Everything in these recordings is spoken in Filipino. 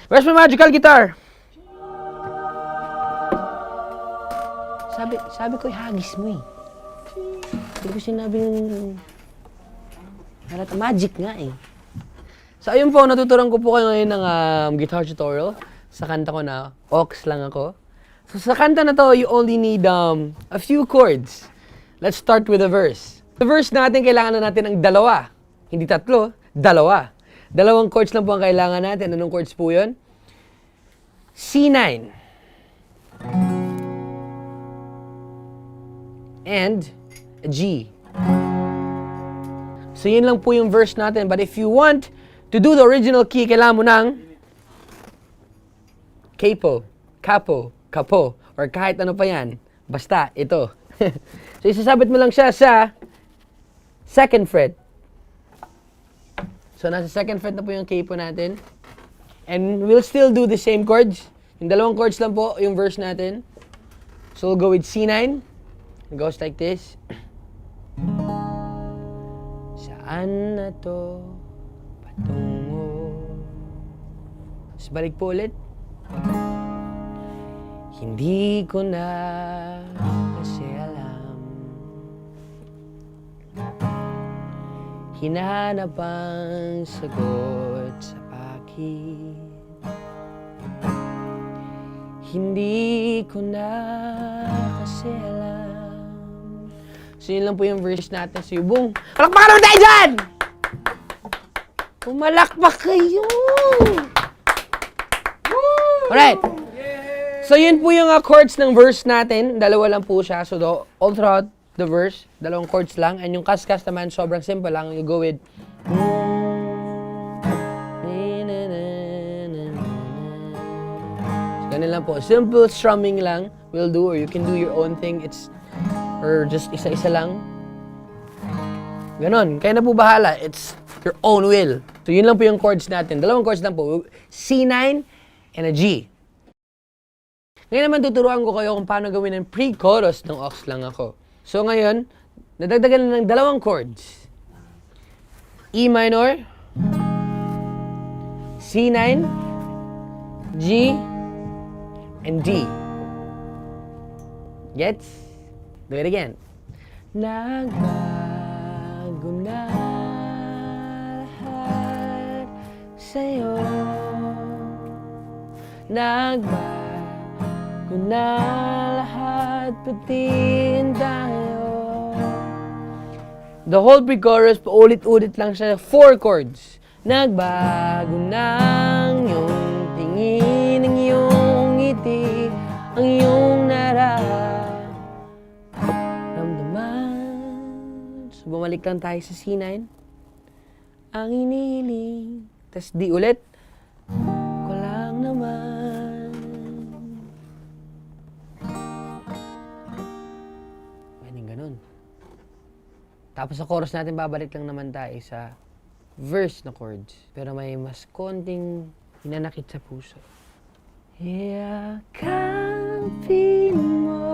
Where's my magical guitar? Sabi ko, ihagis mo eh. Hindi ko sinabing halata magic nga eh. So ayun po, natuturuan ko po kayo ngayon ng guitar tutorial sa kanta ko na Ox Lang Ako. So sa kanta na to, you only need a few chords. Let's start with the verse. The verse natin, kailangan na natin ng dalawa. Hindi tatlo, dalawa. Dalawang chords lang po ang kailangan natin. Anong chords po yun? C9. And a G. So yun lang po yung verse natin. But if you want to do the original key, kailangan mo ng capo, capo, capo, or kahit ano pa yan. Basta, ito. So isasabit mo lang siya sa second fret. So nasa second fret na po yung capo natin. And we'll still do the same chords. Yung dalawang chords lang po yung verse natin. So we'll go with C9. It goes like this. Saan na to patungo? So balik po ulit. Hindi ko na kasi alam. Hinahanap ang sagot sa akin. Hindi ko na kasi alam. So yun lang po yung verse natin. So yung palakpakan naman tayo dyan! Pumalakpak kayo! Alright. So yun po yung chords ng verse natin. Dalawa lang po siya. So all throughout the verse, dalawang chords lang. And yung kas-kas naman, sobrang simple lang. You go with so, ganun lang po. Simple strumming lang will do, or you can do your own thing. Or just isa-isa lang. Ganon. Kaya na po bahala. It's your own will. So yun lang po yung chords natin. Dalawang chords lang po. C9 and a G. Ngayon naman tuturuan ko kayo kung paano gawin ang pre-chorus ng Ox Lang Ako. So ngayon, nadagdagan na ng dalawang chords. E minor, C9, G, and D. Gets? Do it again. Nagbago na lahat sa'yo. Nagbago na lahat, pati tayo. The whole pre-chorus, paulit-ulit lang siya, 4 chords. Nagbago na ang iyong tingin, ang iyong ngiti, ang iyong nararamdaman. So bumalik lang tayo sa C9. Ang inihiling. Tas D ulit. Ko lang naman. Tapos sa chorus natin, babalik lang naman tayo sa verse na chords. Pero may mas konting hinanakit sa puso. Yakapin mo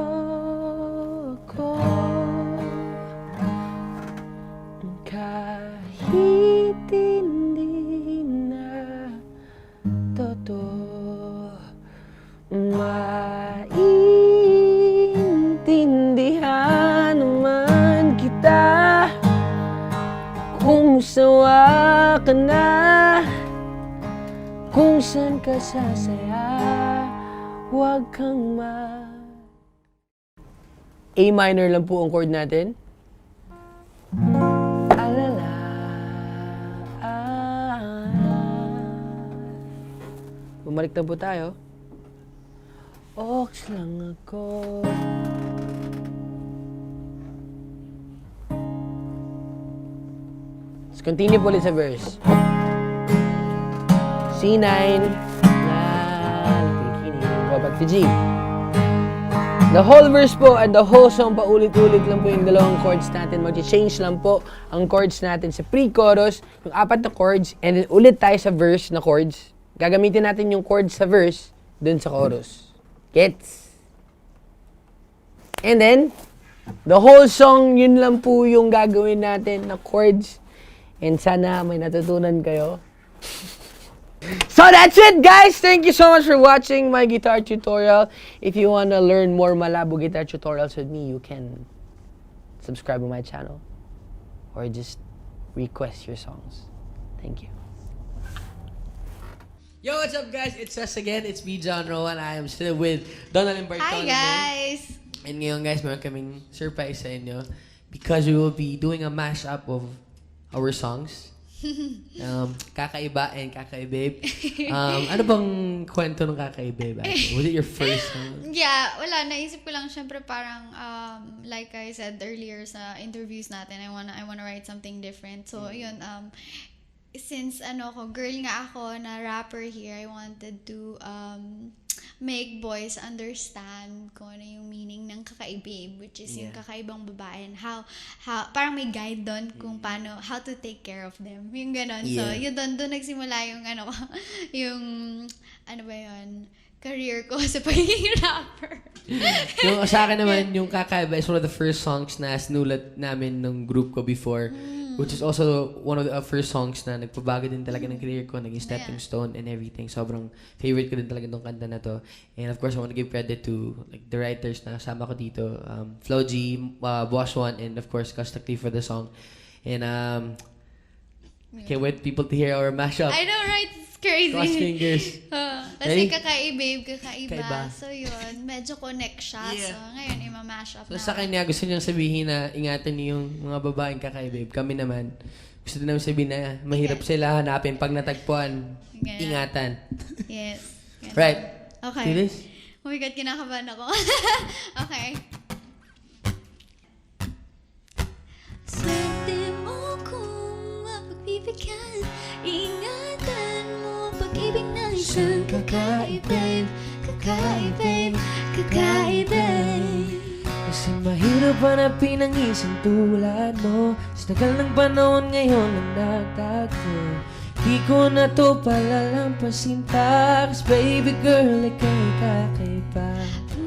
ko kahit hindi na totoo maintindihan naman kita. Kung sawa ka na, kung saan ka sasaya, huwag kang A minor lang po ang chord natin. Alala, bumalik na po tayo. Ox lang ako. Continue po ulit sa verse. C9 na go back to G. The whole verse po and the whole song paulit-ulit lang po yung dalawang chords natin. Mag-change lang po ang chords natin sa pre-chorus, yung 4 na chords, and then ulit tayo sa verse na chords. Gagamitin natin yung chords sa verse dun sa chorus. Gets? And then, the whole song, yun lang po yung gagawin natin na chords. And sana may natutunan kayo. So that's it, guys. Thank you so much for watching my guitar tutorial. If you want to learn more Malabo guitar tutorials with me, you can subscribe to my channel or just request your songs. Thank you. Yo, what's up, guys? It's us again. It's me, John Rowan. I am still with Donald and Hi Bartolome. guys! And ngayon, guys, meron kaming surprise sa inyo because we will be doing a mashup of our songs. Kakaiba and Kakaibabe. Ano bang kwento ng Kakaibabe? Was it your first song? Yeah, wala. Naisip ko lang, syempre parang, like I said earlier sa interviews natin, I wanna write something different. So, yun, since girl nga ako na rapper here, I wanted to make boys understand kung ano yung meaning ng kakaibabe, which is yung kakaibang babae, and how parang may guide doon kung paano, how to take care of them. Yung ganon. So, yun doon nagsimula yung career ko sa pagiging rapper. Yung sa akin naman, yung Kakaiba is one of the first songs na sinulat namin ng group ko before. Which is also one of the first songs na nagpabago din talaga ng career ko, naging stepping stone and everything. Sobrang favorite ko din talaga itong kanta na to. And of course, I want to give credit to like the writers na kasama ko dito. Flo G, Boss One, and of course, Costakli for the song. And can't wait people to hear our mashup. I know, right? It's crazy. Cross fingers. Kasi kakaibabe, kakaiba. Kakaiba. So yun, medyo connect siya. So ngayon, ima-mash up So sa kanya, gusto niyang sabihin na ingatan niyo yung mga babaeng Kakaibabe. Kami naman, gusto din namin sabihin na mahirap sila hanapin. Pag natagpuan, ingatan. Yes. Right. Okay. Do this? Oh my God, kinakabahan ako. Okay. Swerte mo kung mapagbibigyan, ingatan mo pag-ibig ng isang kakaibabe, kakaibabe, kakaibabe. Kasi mahirap hanapin ang isang tulad mo. Sa tagal ng panahon ngayon lang nagtagpo. Di ko na to palalampasin pa. Cause baby girl, ika'y kakaiba.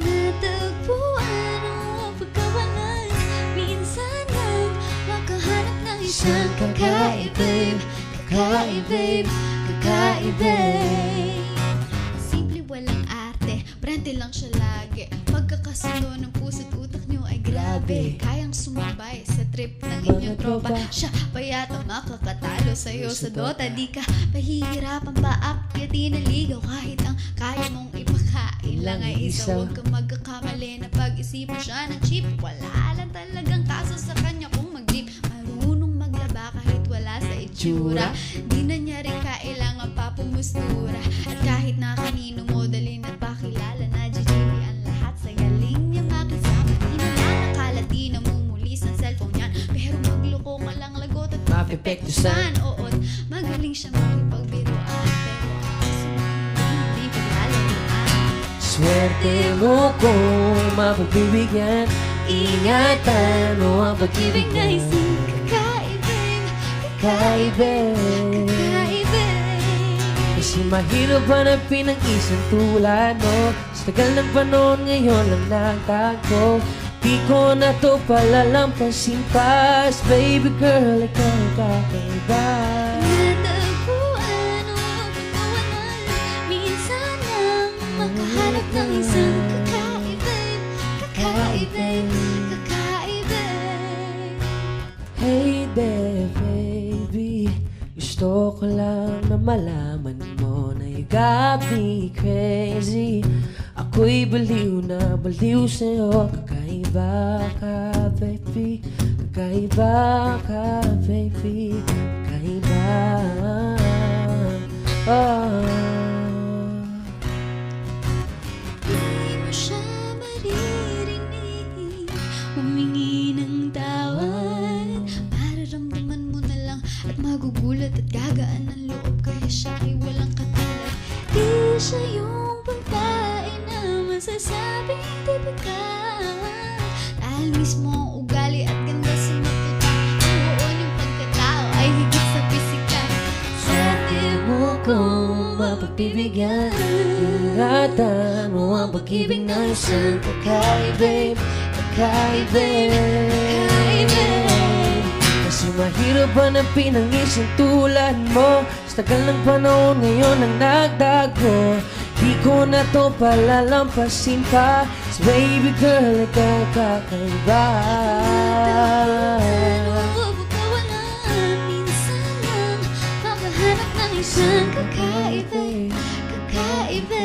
Natagpuan o pagkawalan, minsan lang makahanap ng isang kakaibabe, kakaibabe, kakaibabe. Simple, walang arte, brande lang siya lagi. Pagkakasundo ng puso't utak niyo ay grabe. Kayang sumabay sa trip ng inyong tropa. Siya pa yata makakatalo sa'yo sa Dota. Di ka pahihirapan pa akyatin na ligaw. Kahit ang kaya mong ipakain lang ay isa. Huwag kang magkakamali na pag-isipan siya ng cheap. Wala lang talagang kaso sa kanya kung mag-jeep. Marunong maglaba kahit wala sa itsura. Di na niya rin kailangan pa pumustura. At kahit na kanino mo dalhin at pakilala na GGB ang lahat sa galing niya makisama. Di na nakala, di na mumulis ang cellphone niyan. Pero magloko ka lang lagot at mapepektusan. Oo, magaling siya makipagbiruan. Pero kaso hindi paglalaruan. Swerte mo kung mapagbibigyan, ingatan mo ang Pag-ibig na pag-ibig isang kakaibabe, Kakaibabe. kakaibabe. Kasi mahirap hanapin ang isang tulad mo. Sa tagal ng panahon ngayon lang nagtagpo. Di ko na to palalampasin pa. Baby girl, ikaw kakaiba. Natagpuan o pagkawalan, minsan lang makahanap ng isang kakaibabe, kakaibabe, kakaibabe. Hey there, baby. Gusto ko lang na malaman mo na you got me crazy. Ako'y baliw na baliw sa'yo. Kakaiba ka, baby. Kakaiba ka, baby. Kakaiba. Oh. Di mo siya maririnig, humingi ng tawad. Mararamdaman mo na lang at magugulat at gagaan ng loob. Kaya siya ay walang katulad. Di siya yung babae na masasabing tipikal. Dahil mismo ang ugali at ganda sa matuta. Noon yung pagkatao ay higit sa pisikal. Swerte mo kung mapagbibigyan, Ingatan mo ang pag-ibig ng isang kakaibabe, kakaibabe. Kasi mahirap hanapin ang isang tulad mo. Sa tagal ng panahon ngayon ang nagdago, di ko na to palalampasin pa. So baby girl, ikaw kakaiba. Huwag ka wala, minsan lang makahanap ng isang kakaiba. Kakaiba,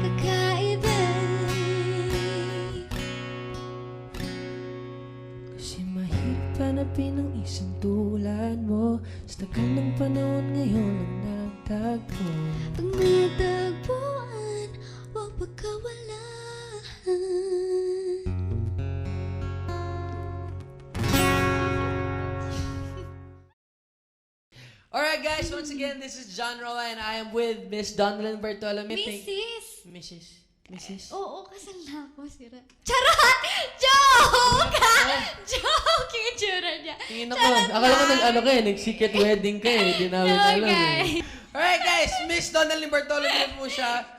kakaiba. Kasi mahirap hanapin ang isang tulad mo. Sa tagal ng panahon ngayon ang nagdago. Pag natagpuan, huwag pagkawalaan. Alright guys, once again, this is John Roa and I am with Miss Donalyn Bartolome. Mrs. Oo, kasal na ako, sira. Charot! Joke! Joke yung itsura niya. Tingin ako, akala ko nag-secret wedding ka eh. Di namin alam eh. Alright guys, Miss Donalyn Bartolome po siya.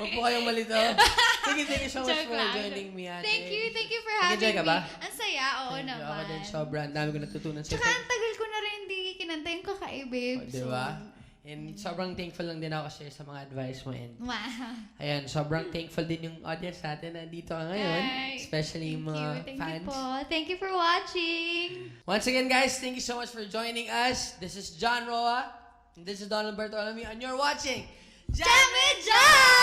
Huwag po kayong malito. Thank you so much for joining me, ate. Thank you for having Nag-enjoy ka ba? me. Ang saya, oo naman. Ako din, sobra. Ang dami ko natutunan sa'yo. Tsaka ang tagal ko na rin hindi kinanta yung kakaibib. Di ba? And sobrang thankful lang din ako sa'yo sa mga advice mo. And Wow. ayan, sobrang thankful din yung audience natin na dito ka ngayon. Ay, Especially yung mga Thank fans. you po. Thank you for watching. Once again, guys, thank you so much for joining us. This is John Roa. And this is Donald Bartolome. And you're watching Jam it, Jam!